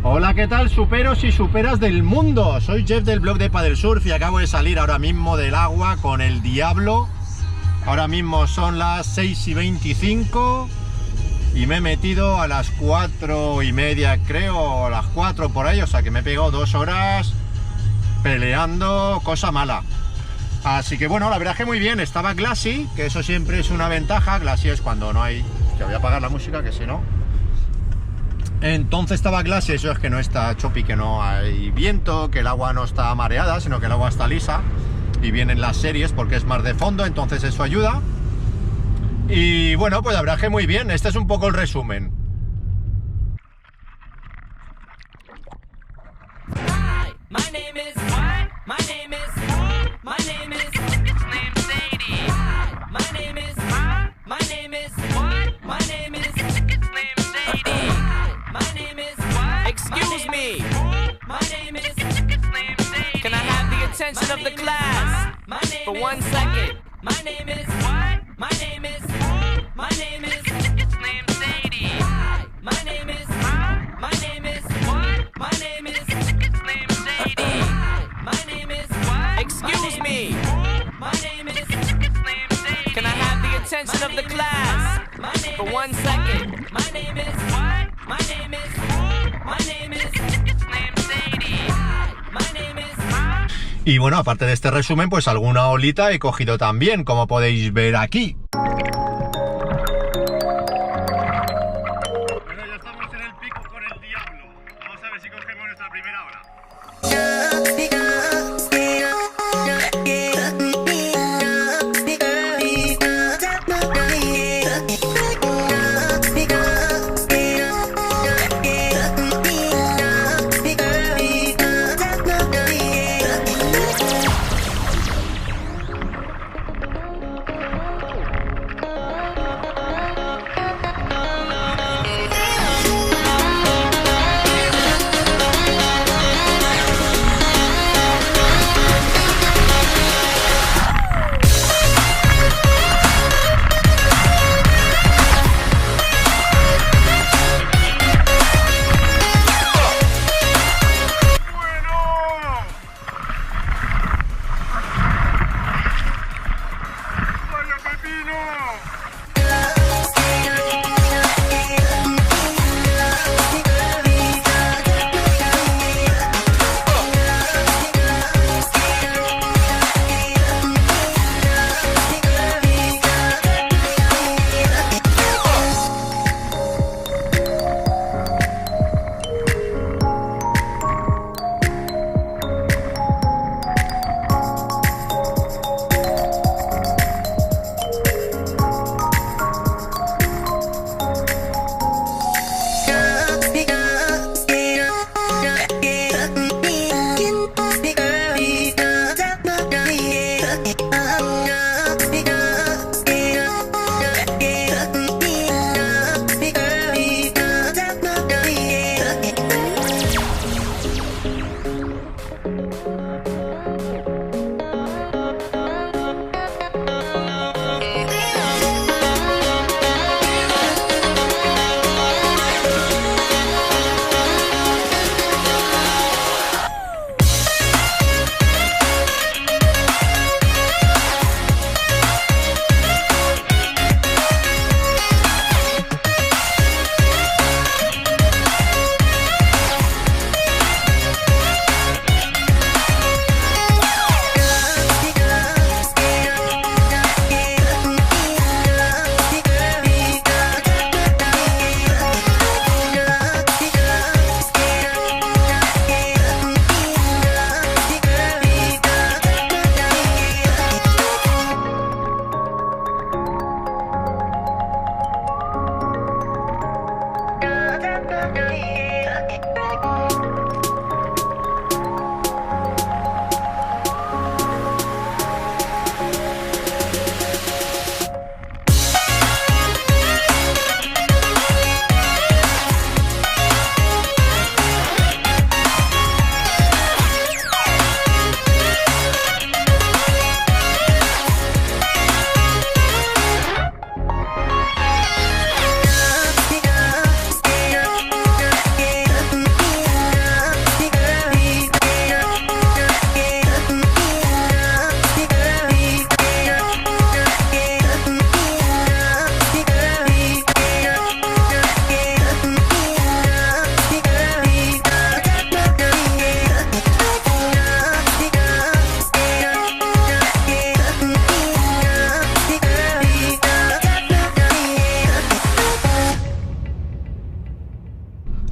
Hola, ¿qué tal, superos y superas del mundo? Soy Jeff del blog de Padel Surf y acabo de salir ahora mismo del agua con el Diablo. Ahora mismo son las 6:25 y me he metido a las 4:30, creo, o a las 4 por ahí, o sea que me he pegado 2 horas peleando, cosa mala. Así que bueno, la verdad es que muy bien. Estaba Glassy, que eso siempre es una ventaja. Glassy es cuando no hay... Que voy a apagar la música, que si no... Entonces estaba Glassy, eso es que no está choppy, que no hay viento, que el agua no está mareada, sino que el agua está lisa. Y vienen las series porque es mar de fondo, entonces eso ayuda. Y bueno, pues la verdad es que muy bien. Este es un poco el resumen. Excuse me. My name is. Can I have the attention of the class for 1 second? My name is. My name is. My name is. Slim Sadie. My name is. My name is. My name is. Slim Sadie. My name is. Excuse me. My name is. Slim Sadie. Can I have the attention of the class for 1 second? My name is. My name is. My name is Slim Sadie. My name is. Y bueno, aparte de este resumen, pues alguna olita he cogido también, como podéis ver aquí. Bueno, ya estamos en el pico con el Diablo. Vamos a ver si cogemos nuestra primera ola.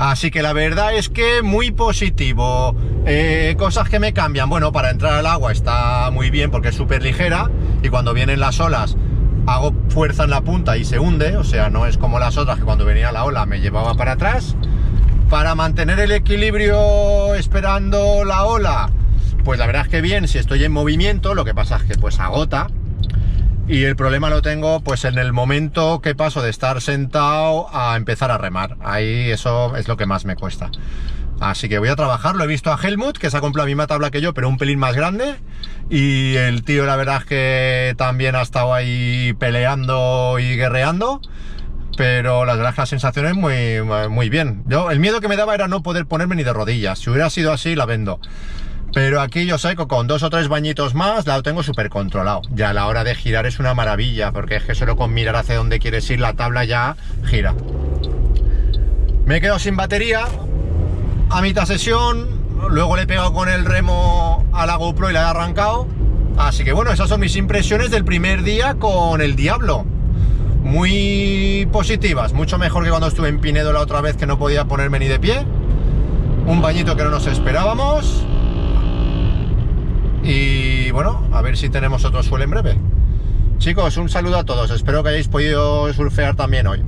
Así que la verdad es que muy positivo. Cosas que me cambian. Bueno, para entrar al agua está muy bien porque es súper ligera y cuando vienen las olas hago fuerza en la punta y se hunde. O sea, no es como las otras que cuando venía la ola me llevaba para atrás. Para mantener el equilibrio esperando la ola, pues la verdad es que bien si estoy en movimiento. Lo que pasa es que pues agota. Y el problema lo tengo pues en el momento que paso de estar sentado a empezar a remar. Ahí eso es lo que más me cuesta. Así que voy a trabajarlo. He visto a Helmut, que se ha comprado la misma tabla que yo, pero un pelín más grande. Y el tío la verdad es que también ha estado ahí peleando y guerreando. Pero la verdad es que la sensación es muy bien. El miedo que me daba era no poder ponerme ni de rodillas. Si hubiera sido así, la vendo. Pero aquí yo sé que con 2 o 3 bañitos más la tengo súper controlado. Ya a la hora de girar es una maravilla, porque es que solo con mirar hacia dónde quieres ir, la tabla ya gira. Me he quedado sin batería a mitad sesión, luego le he pegado con el remo a la GoPro y la he arrancado. Así que bueno, esas son mis impresiones del primer día con el Diablo. Muy positivas, mucho mejor que cuando estuve en Pinedo la otra vez, que no podía ponerme ni de pie. Un bañito que no nos esperábamos. Y bueno, a ver si tenemos otro suelo en breve. Chicos, un saludo a todos, espero que hayáis podido surfear también hoy.